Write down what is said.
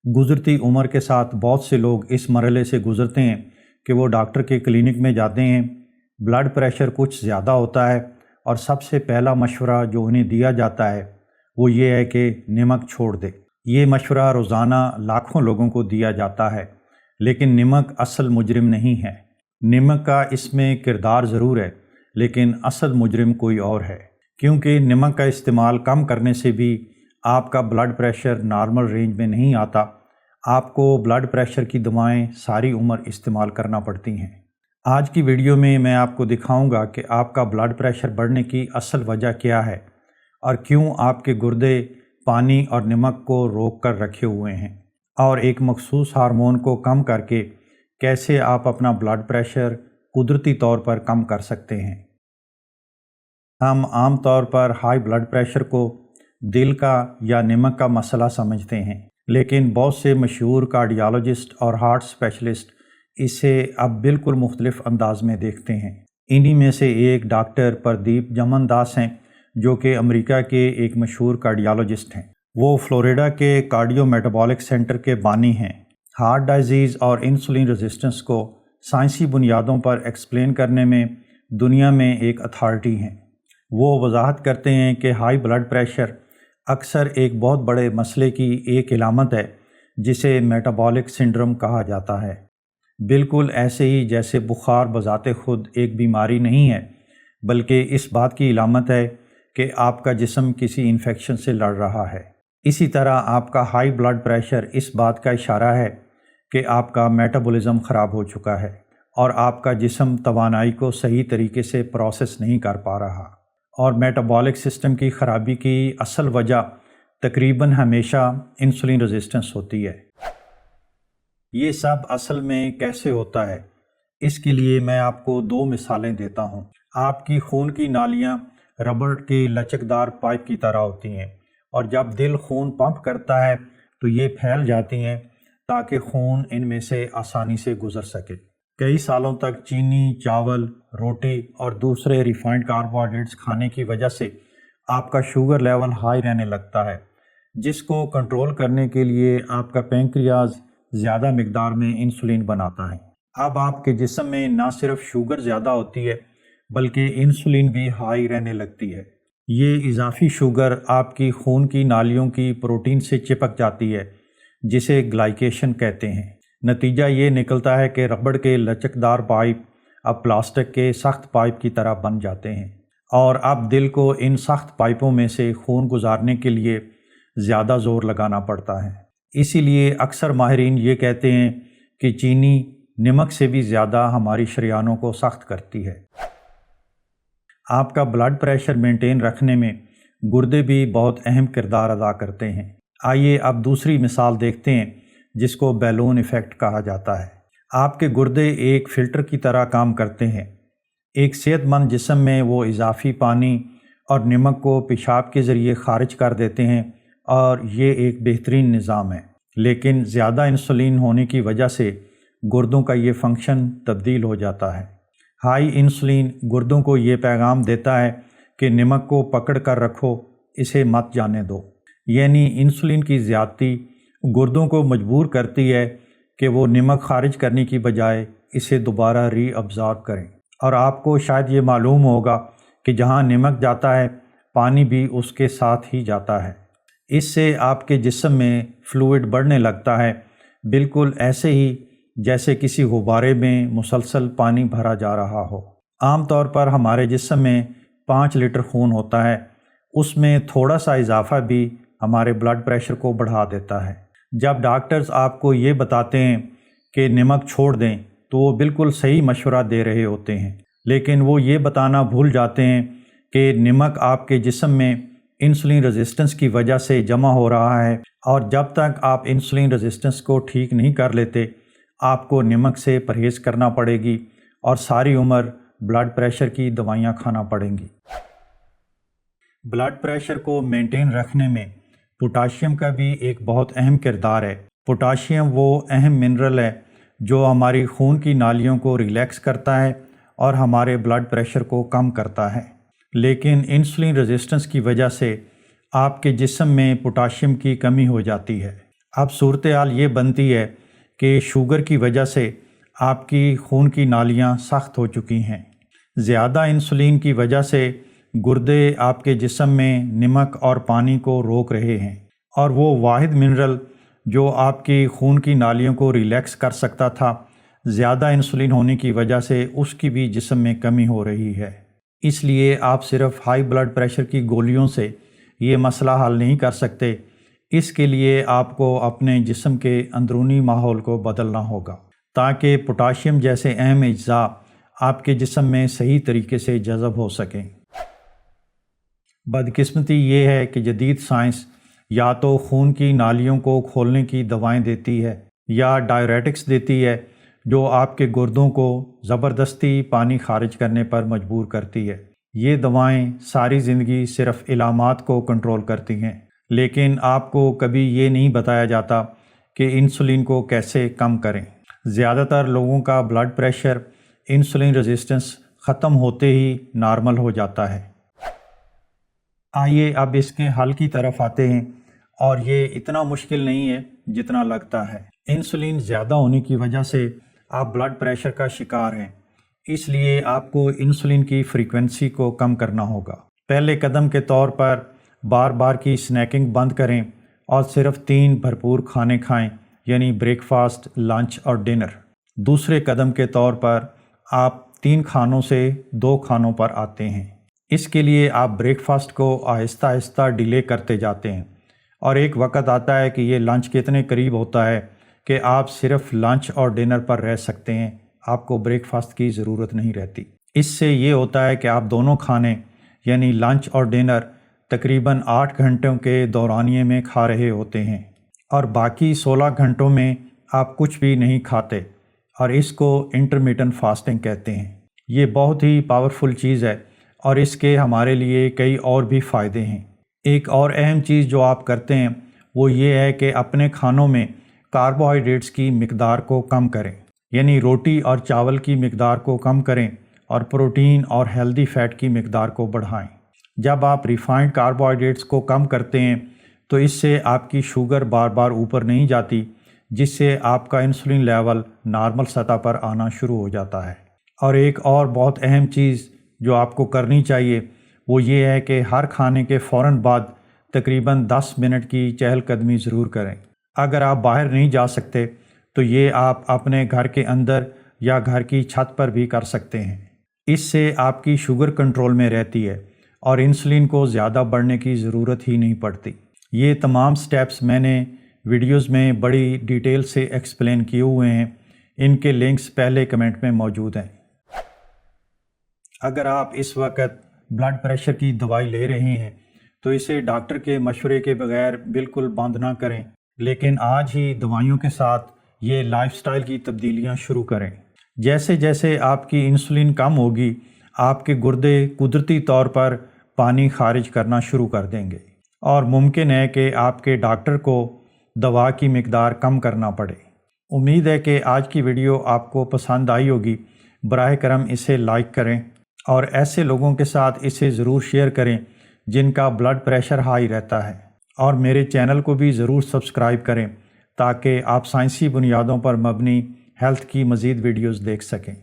गुज़रती उम्र के साथ बहुत से लोग इस मरहले से गुज़रते हैं कि वो डॉक्टर के क्लिनिक में जाते हैं, ब्लड प्रेशर कुछ ज़्यादा होता है और सबसे पहला मशवरा जो उन्हें दिया जाता है वो ये है कि नमक छोड़ दे। ये मशवरा रोज़ाना लाखों लोगों को दिया जाता है, लेकिन नमक असल मुजरिम नहीं है। नमक का इसमें किरदार ज़रूर है, लेकिन असल मुजरिम कोई और है, क्योंकि नमक का इस्तेमाल कम करने से भी आपका ब्लड प्रेशर नॉर्मल रेंज में नहीं आता। आपको ब्लड प्रेशर की दवाएं सारी उम्र इस्तेमाल करना पड़ती हैं। आज की वीडियो में मैं आपको दिखाऊंगा कि आपका ब्लड प्रेशर बढ़ने की असल वजह क्या है और क्यों आपके गुर्दे पानी और नमक को रोक कर रखे हुए हैं, और एक मखसूस हार्मोन को कम करके कैसे आप अपना ब्लड प्रेशर कुदरती तौर पर कम कर सकते हैं। हम आम तौर पर हाई ब्लड प्रेशर को दिल का या नमक का मसला समझते हैं, लेकिन बहुत से मशहूर कार्डियोलॉजिस्ट और हार्ट स्पेशलिस्ट इसे अब बिल्कुल मुख्तलिफ अंदाज में देखते हैं। इन्हीं में से एक डॉक्टर प्रदीप जमन दास हैं, जो कि अमेरिका के एक मशहूर कार्डियोलॉजिस्ट हैं। वो फ्लोरिडा के कार्डियो मेटाबॉलिक सेंटर के बानी हैं। हार्ट डिजीज़ और इंसुलिन रेजिस्टेंस को साइंसी बुनियादों पर एक्सप्लेन करने में दुनिया में एक अथॉरिटी हैं। वो वजाहत करते हैं कि हाई ब्लड प्रेशर अक्सर एक बहुत बड़े मसले की एक इलामत है, जिसे मेटाबॉलिक सिंड्रोम कहा जाता है। बिल्कुल ऐसे ही जैसे बुखार बज़ाते खुद एक बीमारी नहीं है, बल्कि इस बात की इलामत है कि आपका जिस्म किसी इन्फेक्शन से लड़ रहा है। इसी तरह आपका हाई ब्लड प्रेशर इस बात का इशारा है कि आपका मेटाबॉलिज्म ख़राब हो चुका है और आपका जिस्म तवानाई को सही तरीके से प्रोसेस नहीं कर पा रहा। और मेटाबॉलिक सिस्टम की ख़राबी की असल वजह तकरीबन हमेशा इंसुलिन रेजिस्टेंस होती है। ये सब असल में कैसे होता है, इसके लिए मैं आपको दो मिसालें देता हूँ। आपकी खून की नालियाँ रबड़ के लचकदार पाइप की तरह होती हैं, और जब दिल खून पंप करता है तो ये फैल जाती हैं ताकि खून इनमें से आसानी से गुजर सके। कई सालों तक चीनी, चावल, रोटी और दूसरे रिफाइंड कार्बोहाइड्रेट्स खाने की वजह से आपका शुगर लेवल हाई रहने लगता है, जिसको कंट्रोल करने के लिए आपका पैंक्रियाज ज़्यादा मिकदार में इंसुलिन बनाता है। अब आपके जिस्म में ना सिर्फ शुगर ज़्यादा होती है, बल्कि इंसुलिन भी हाई रहने लगती है। ये इजाफी शुगर आपकी खून की नालियों की प्रोटीन से चिपक जाती है, जिसे ग्लाइकेशन कहते हैं। नतीजा ये निकलता है कि रबड़ के लचकदार पाइप अब प्लास्टिक के सख्त पाइप की तरह बन जाते हैं, और अब दिल को इन सख्त पाइपों में से खून गुजारने के लिए ज़्यादा ज़ोर लगाना पड़ता है। इसीलिए अक्सर माहिरीन ये कहते हैं कि चीनी नमक से भी ज़्यादा हमारी शरीयानों को सख्त करती है। आपका ब्लड प्रेशर मेंटेन रखने में गुर्दे भी बहुत अहम किरदार अदा करते हैं। आइए अब दूसरी मिसाल देखते हैं, जिसको बैलून इफ़ेक्ट कहा जाता है। आपके गुर्दे एक फ़िल्टर की तरह काम करते हैं। एक सेहतमंद जिस्म में वो इजाफी पानी और नमक को पेशाब के ज़रिए खारिज कर देते हैं, और ये एक बेहतरीन निज़ाम है। लेकिन ज़्यादा इंसुलिन होने की वजह से गुर्दों का ये फंक्शन तब्दील हो जाता है। हाई इंसुलिन गुर्दों को ये पैगाम देता है कि नमक को पकड़ कर रखो, इसे मत जाने दो। यानी इंसुलिन की ज़्यादती गुर्दों को मजबूर करती है कि वो नमक खारिज करने की बजाय इसे दोबारा रीअब्ज़ॉर्ब करें। और आपको शायद ये मालूम होगा कि जहाँ नमक जाता है, पानी भी उसके साथ ही जाता है। इससे आपके जिस्म में फ्लूइड बढ़ने लगता है, बिल्कुल ऐसे ही जैसे किसी गुब्बारे में मुसलसल पानी भरा जा रहा हो। आम तौर पर हमारे जिस्म में 5 लीटर खून होता है, उसमें थोड़ा सा इजाफा भी हमारे ब्लड प्रेशर को बढ़ा देता है। जब डॉक्टर्स आपको ये बताते हैं कि नमक छोड़ दें, तो वो बिल्कुल सही मशवरा दे रहे होते हैं, लेकिन वो ये बताना भूल जाते हैं कि नमक आपके जिस्म में इंसुलिन रेजिस्टेंस की वजह से जमा हो रहा है, और जब तक आप इंसुलिन रेजिस्टेंस को ठीक नहीं कर लेते, आपको नमक से परहेज़ करना पड़ेगी और सारी उम्र ब्लड प्रेशर की दवाइयाँ खाना पड़ेंगी। ब्लड प्रेशर को मेंटेन रखने में पोटाशियम का भी एक बहुत अहम किरदार है। पोटाशियम वो अहम मिनरल है जो हमारी खून की नालियों को रिलैक्स करता है और हमारे ब्लड प्रेशर को कम करता है। लेकिन इंसुलिन रेजिस्टेंस की वजह से आपके जिस्म में पोटाशियम की कमी हो जाती है। اب صورتحال یہ بنتی ہے کہ شوگر کی وجہ سے آپ کی خون کی نالیاں سخت ہو چکی ہیں، زیادہ انسولین کی وجہ سے گردے آپ کے جسم میں نمک اور پانی کو روک رہے ہیں، اور وہ واحد منرل جو آپ کی خون کی نالیوں کو ریلیکس کر سکتا تھا، زیادہ انسولین ہونے کی وجہ سے اس کی بھی جسم میں کمی ہو رہی ہے۔ اس لیے آپ صرف ہائی بلڈ پریشر کی گولیوں سے یہ مسئلہ حل نہیں کر سکتے، اس کے لیے آپ کو اپنے جسم کے اندرونی ماحول کو بدلنا ہوگا تاکہ پوٹاشیم جیسے اہم اجزاء آپ کے جسم میں صحیح طریقے سے جذب ہو سکیں۔ بدقسمتی یہ ہے کہ جدید سائنس یا تو خون کی نالیوں کو کھولنے کی دوائیں دیتی ہے یا ڈائیوریٹکس دیتی ہے جو آپ کے گردوں کو زبردستی پانی خارج کرنے پر مجبور کرتی ہے۔ یہ دوائیں ساری زندگی صرف علامات کو کنٹرول کرتی ہیں، لیکن آپ کو کبھی یہ نہیں بتایا جاتا کہ انسولین کو کیسے کم کریں۔ زیادہ تر لوگوں کا بلڈ پریشر انسولین ریزسٹنس ختم ہوتے ہی نارمل ہو جاتا ہے۔ آئیے اب اس کے حل کی طرف آتے ہیں، اور یہ اتنا مشکل نہیں ہے جتنا لگتا ہے۔ انسولین زیادہ ہونے کی وجہ سے آپ بلڈ پریشر کا شکار ہیں، اس لیے آپ کو انسولین کی فریکوینسی کو کم کرنا ہوگا۔ پہلے قدم کے طور پر بار بار کی سنیکنگ بند کریں اور صرف 3 بھرپور کھانے کھائیں، یعنی بریک فاسٹ، لنچ اور ڈنر۔ دوسرے قدم کے طور پر آپ 3 کھانوں سے 2 کھانوں پر آتے ہیں۔ اس کے لیے آپ بریک فاسٹ کو آہستہ آہستہ ڈیلے کرتے جاتے ہیں، اور ایک وقت آتا ہے کہ یہ لنچ کے اتنے قریب ہوتا ہے کہ آپ صرف لنچ اور ڈنر پر رہ سکتے ہیں، آپ کو بریک فاسٹ کی ضرورت نہیں رہتی۔ اس سے یہ ہوتا ہے کہ آپ دونوں کھانے یعنی لنچ اور ڈنر تقریباً 8 گھنٹوں کے دورانیے میں کھا رہے ہوتے ہیں، اور باقی 16 گھنٹوں میں آپ کچھ بھی نہیں کھاتے، اور اس کو انٹرمیٹنٹ فاسٹنگ کہتے ہیں۔ یہ بہت ہی پاورفل چیز ہے، اور اس کے ہمارے لیے کئی اور بھی فائدے ہیں۔ ایک اور اہم چیز جو آپ کرتے ہیں وہ یہ ہے کہ اپنے کھانوں میں کاربوہائیڈریٹس کی مقدار کو کم کریں، یعنی روٹی اور چاول کی مقدار کو کم کریں اور پروٹین اور ہیلدی فیٹ کی مقدار کو بڑھائیں۔ جب آپ ریفائنڈ کاربوہائیڈریٹس کو کم کرتے ہیں تو اس سے آپ کی شوگر بار بار اوپر نہیں جاتی، جس سے آپ کا انسولین لیول نارمل سطح پر آنا شروع ہو جاتا ہے۔ اور ایک اور بہت اہم چیز جو آپ کو کرنی چاہیے وہ یہ ہے کہ ہر کھانے کے فوراً بعد تقریباً 10 منٹ کی چہل قدمی ضرور کریں۔ اگر آپ باہر نہیں جا سکتے تو یہ آپ اپنے گھر کے اندر یا گھر کی چھت پر بھی کر سکتے ہیں۔ اس سے آپ کی شوگر کنٹرول میں رہتی ہے اور انسولین کو زیادہ بڑھنے کی ضرورت ہی نہیں پڑتی۔ یہ تمام سٹیپس میں نے ویڈیوز میں بڑی ڈیٹیل سے ایکسپلین کیے ہوئے ہیں، ان کے لنکس پہلے کمنٹ میں موجود ہیں۔ اگر آپ اس وقت بلڈ پریشر کی دوائی لے رہے ہیں تو اسے ڈاکٹر کے مشورے کے بغیر بالکل بند نہ کریں، لیکن آج ہی دوائیوں کے ساتھ یہ لائف سٹائل کی تبدیلیاں شروع کریں۔ جیسے جیسے آپ کی انسولین کم ہوگی، آپ کے گردے قدرتی طور پر پانی خارج کرنا شروع کر دیں گے، اور ممکن ہے کہ آپ کے ڈاکٹر کو دوا کی مقدار کم کرنا پڑے۔ امید ہے کہ آج کی ویڈیو آپ کو پسند آئی ہوگی۔ براہ کرم اسے لائک کریں اور ایسے لوگوں کے ساتھ اسے ضرور شیئر کریں جن کا بلڈ پریشر ہائی رہتا ہے، اور میرے چینل کو بھی ضرور سبسکرائب کریں تاکہ آپ سائنسی بنیادوں پر مبنی ہیلتھ کی مزید ویڈیوز دیکھ سکیں۔